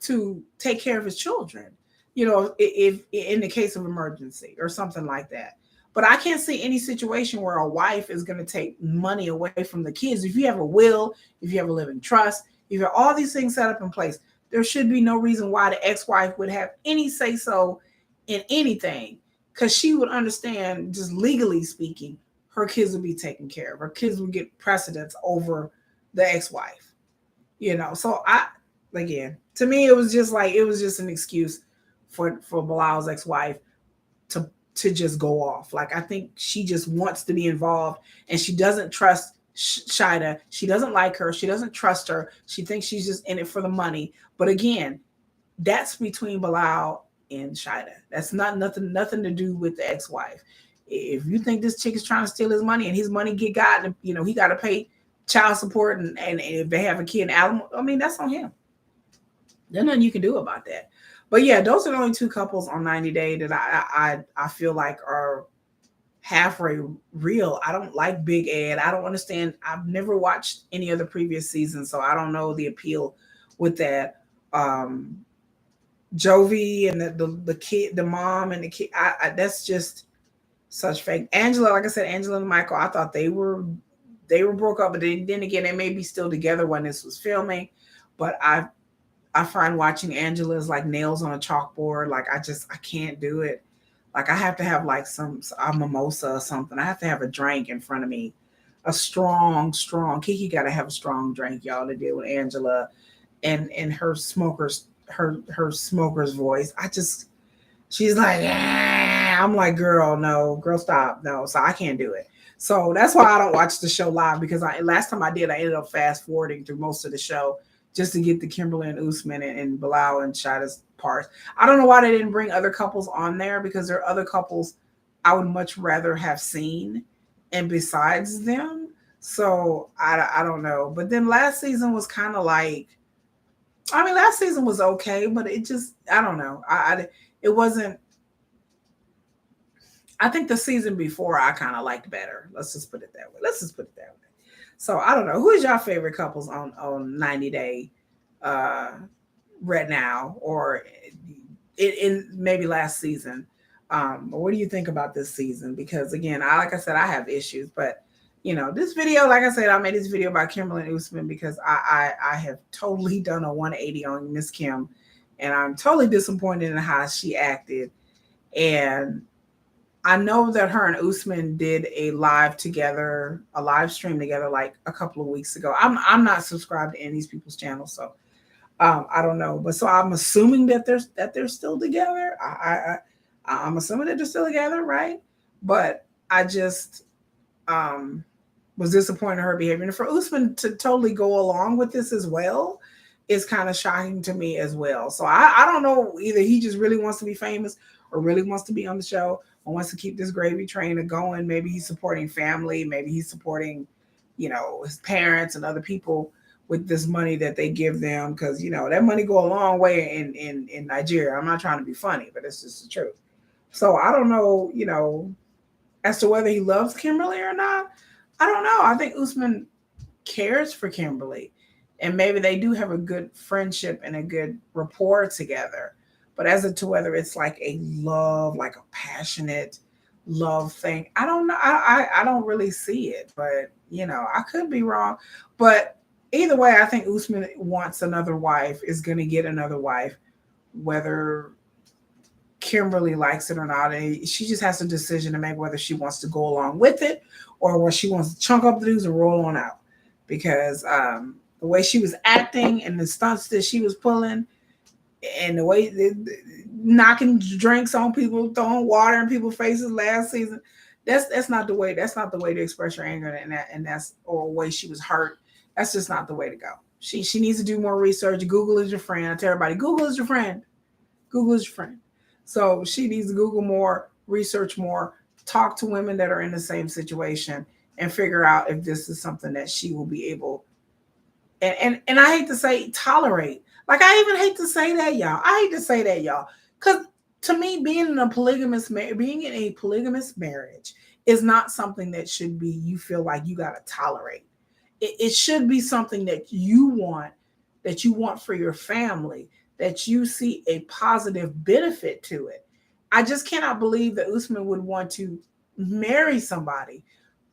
to take care of his children. You know, if in the case of emergency or something like that. But I can't see any situation where a wife is going to take money away from the kids. If you have a will, if you have a living trust, if you have all these things set up in place, there should be no reason why the ex-wife would have any say so in anything, because she would understand, just legally speaking, her kids would be taken care of. Her kids would get precedence over the ex-wife. You know, so again, to me, it was just an excuse for Bilal's ex-wife to just go off. Like, I think she just wants to be involved, and she doesn't trust Shida. She doesn't like her. She doesn't trust her. She thinks she's just in it for the money. But again, that's between Bilal and Shida. That's nothing to do with the ex-wife. If you think this chick is trying to steal his money and his money get gotten, you know, he got to pay child support, and if they have a kid in alimony, I mean, that's on him. There's nothing you can do about that. But yeah, those are the only two couples on 90 Day that I feel like are halfway real. I don't like Big Ed. I don't understand. I've never watched any of the previous seasons, so I don't know the appeal with that. Jovi and the kid, the mom and the kid, that's just such fake. Angela, like I said, Angela and Michael, I thought they were broke up, but then again, they may be still together when this was filming. But I find watching Angela is like nails on a chalkboard. Like I can't do it. Like I have to have like a mimosa or something. I have to have a drink in front of me, a strong. Kiki got to have a strong drink, y'all, to deal with Angela, and her smoker's voice. She's like, ah. I'm like, girl, no, girl, stop, no. So I can't do it. So that's why I don't watch the show live, because last time I did, I ended up fast forwarding through most of the show just to get the Kimberly and Usman and Bilal and Shida's parts. I don't know why they didn't bring other couples on there, because there are other couples I would much rather have seen and besides them. So I don't know. But then last season was kind of like, I mean, last season was okay, but it just, I don't know. It wasn't, I think the season before I kind of liked better. Let's just put it that way. So I don't know. Who is your favorite couples on 90 Day right now, or in maybe last season? What do you think about this season? Because again, like I said, I have issues, but you know, this video, like I said, I made this video about Kimberly and Usman because I have totally done a 180 on Miss Kim, and I'm totally disappointed in how she acted. And I know that her and Usman did a live stream together like a couple of weeks ago. I'm not subscribed to any of these people's channels, so I don't know. But so I'm assuming that they're still together. I'm assuming that they're still together, right? But I just was disappointed in her behavior. And for Usman to totally go along with this as well is kind of shocking to me as well. So I don't know, either he just really wants to be famous or really wants to be on the show or wants to keep this gravy train going. Maybe he's supporting family. Maybe he's supporting, you know, his parents and other people with this money that they give them. Because, you know, that money go a long way in Nigeria. I'm not trying to be funny, but it's just the truth. So I don't know, you know, as to whether he loves Kimberly or not. I don't know. I think Usman cares for Kimberly, and maybe they do have a good friendship and a good rapport together. But as to whether it's like a love, like a passionate love thing, I don't know. I don't really see it, but you know, I could be wrong. But either way, I think Usman wants another wife, is going to get another wife, whether Kimberly likes it or not. She just has a decision to make whether she wants to go along with it or whether she wants to chunk up the dudes and roll on out. Because the way she was acting and the stunts that she was pulling and the way knocking drinks on people, throwing water in people's faces last season. That's not the way. That's not the way to express your anger, and that's or way she was hurt. That's just not the way to go. She needs to do more research. Google is your friend. I tell everybody, Google is your friend. Google is your friend. So she needs to Google more, research more, talk to women that are in the same situation, and figure out if this is something that she will be able. And I hate to say tolerate. Like I even hate to say that, y'all. I hate to say that, y'all, because to me, being in a polygamous marriage is not something that should be you feel like you gotta tolerate. It should be something that you want for your family, that you see a positive benefit to it. I just cannot believe that Usman would want to marry somebody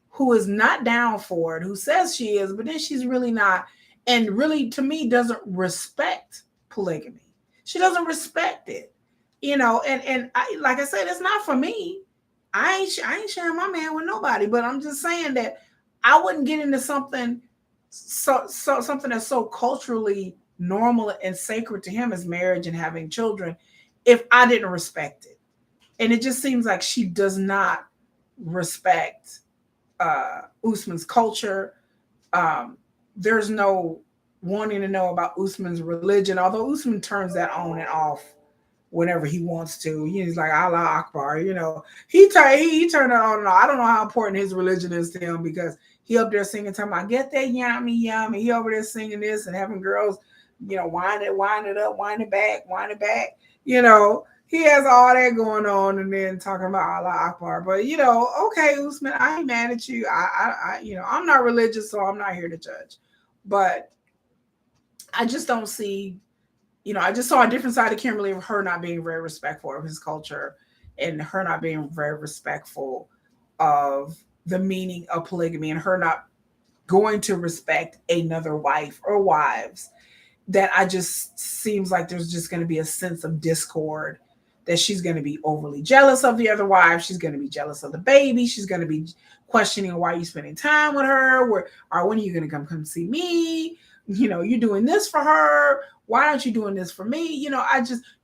who is not down for it, who says she is, but then she's really not, and really, to me, doesn't respect polygamy. She doesn't respect it, and like I said, it's not for me. I ain't sharing my man with nobody, but I'm just saying that I wouldn't get into something that's so culturally normal and sacred to him as marriage and having children if I didn't respect it. And it just seems like she does not respect Usman's culture. There's no wanting to know about Usman's religion, although Usman turns that on and off whenever he wants to. He's like Allah Akbar, He turned it on and off. I don't know how important his religion is to him because he up there singing, talking about get that yummy, yummy. He over there singing this and having girls, wind it up, wind it back, wind it back. He has all that going on and then talking about Allah Akbar. But okay, Usman, I ain't mad at you. I'm not religious, so I'm not here to judge. But I just don't see, I just saw a different side of Kimberly of her not being very respectful of his culture and her not being very respectful of the meaning of polygamy and her not going to respect another wife or wives. That I just seems like there's just going to be a sense of discord, that she's going to be overly jealous of the other wife. She's going to be jealous of the baby. She's going to be questioning why you're spending time with her. Or when are you going to come see me? You're doing this for her. Why aren't you doing this for me?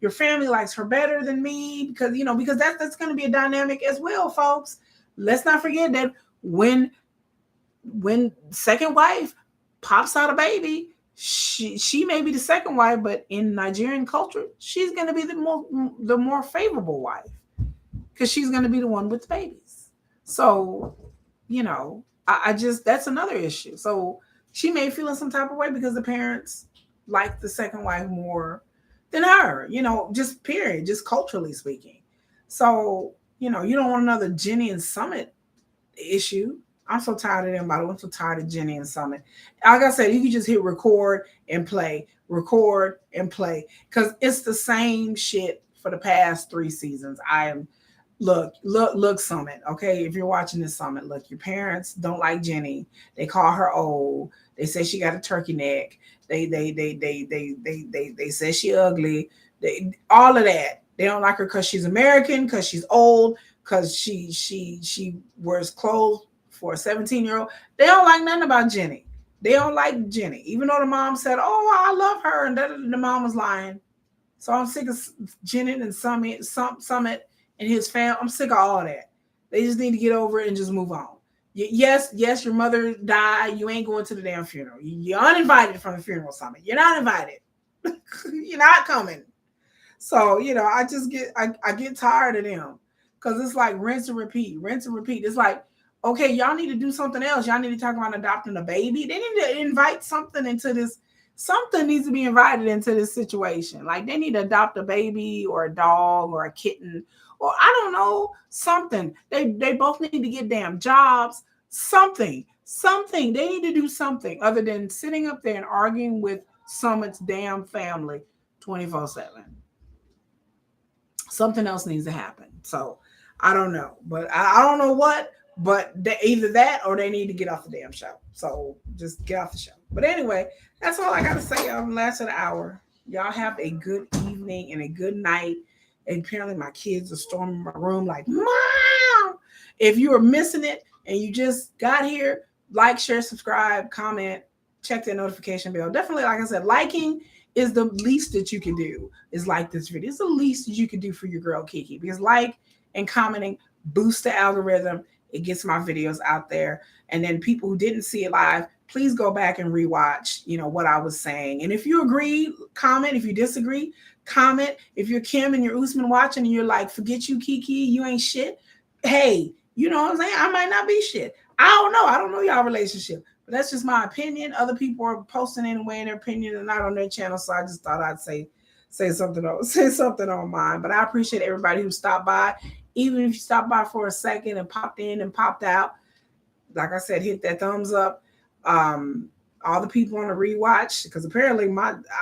Your family likes her better than me because that's going to be a dynamic as well, folks. Let's not forget that when second wife pops out a baby, she may be the second wife, but in Nigerian culture, she's going to be the more favorable wife because she's going to be the one with the babies. So, I just, that's another issue. So she may feel in some type of way because the parents like the second wife more than her, just period, just culturally speaking. So, you don't want another Jenny and Summit issue. I'm so tired of them. I'm so tired of Jenny and Summit. Like I said, you can just hit record and play, because it's the same shit for the past 3 seasons. Look, Summit. Okay, if you're watching this, Summit, look, your parents don't like Jenny. They call her old. They say she got a turkey neck. They say she ugly. All of that. They don't like her because she's American, because she's old, because she wears clothes for a 17-year-old. They don't like nothing about Jenny. They don't like Jenny, even though the mom said, "Oh, I love her," and the mom was lying. So I'm sick of Jenny and Summit and his fam. I'm sick of all that. They just need to get over it and just move on. Yes, your mother died. You ain't going to the damn funeral. You're uninvited from the funeral, Summit. You're not invited. You're not coming. So I just get tired of them because it's like rinse and repeat. It's like, okay, y'all need to do something else. Y'all need to talk about adopting a baby. They need to invite something into this. Something needs to be invited into this situation. Like they need to adopt a baby or a dog or a kitten or I don't know, something. They both need to get damn jobs. Something. They need to do something other than sitting up there and arguing with Summit's damn family 24/7. Something else needs to happen. So I don't know, but I don't know what. But either that or they need to get off the damn show. So just get off the show. But anyway, that's all I got to say. I've lasted an hour. Y'all have a good evening and a good night. And apparently my kids are storming my room like, Mom! If you are missing it and you just got here, like, share, subscribe, comment, check that notification bell. Definitely, like I said, liking is the least that you can do is like this video. It's the least that you can do for your girl Kiki, because like and commenting boosts the algorithm. It gets my videos out there. And then people who didn't see it live, please go back and rewatch, what I was saying. And if you agree, comment. If you disagree, comment. If you're Kim and you're Usman watching and you're like, forget you, Kiki, you ain't shit. Hey, you know what I'm saying? I might not be shit. I don't know. I don't know y'all relationship. But that's just my opinion. Other people are posting anyway in their opinion and not on their channel. So I just thought I'd say something on mine. But I appreciate everybody who stopped by. Even if you stopped by for a second and popped in and popped out, like I said, hit that thumbs up. All the people on the rewatch, because apparently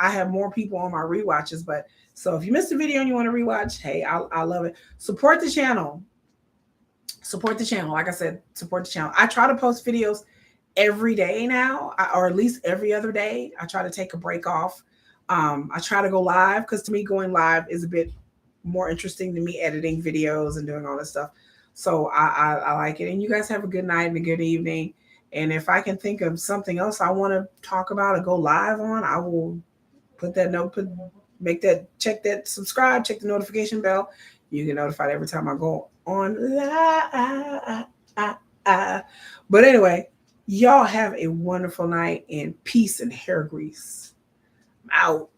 I have more people on my rewatches. But so if you missed a video and you want to rewatch, hey, I love it. Support the channel. Support the channel. Like I said, support the channel. I try to post videos every day now, or at least every other day. I try to take a break off. I try to go live, because to me going live is a bit more interesting than me editing videos and doing all this stuff. So I like it. And you guys have a good night and a good evening. And if I can think of something else I want to talk about or go live on, I will put that note, check that, subscribe, check the notification bell. You get notified every time I go on live. But anyway, y'all have a wonderful night, and peace and hair grease. I'm out.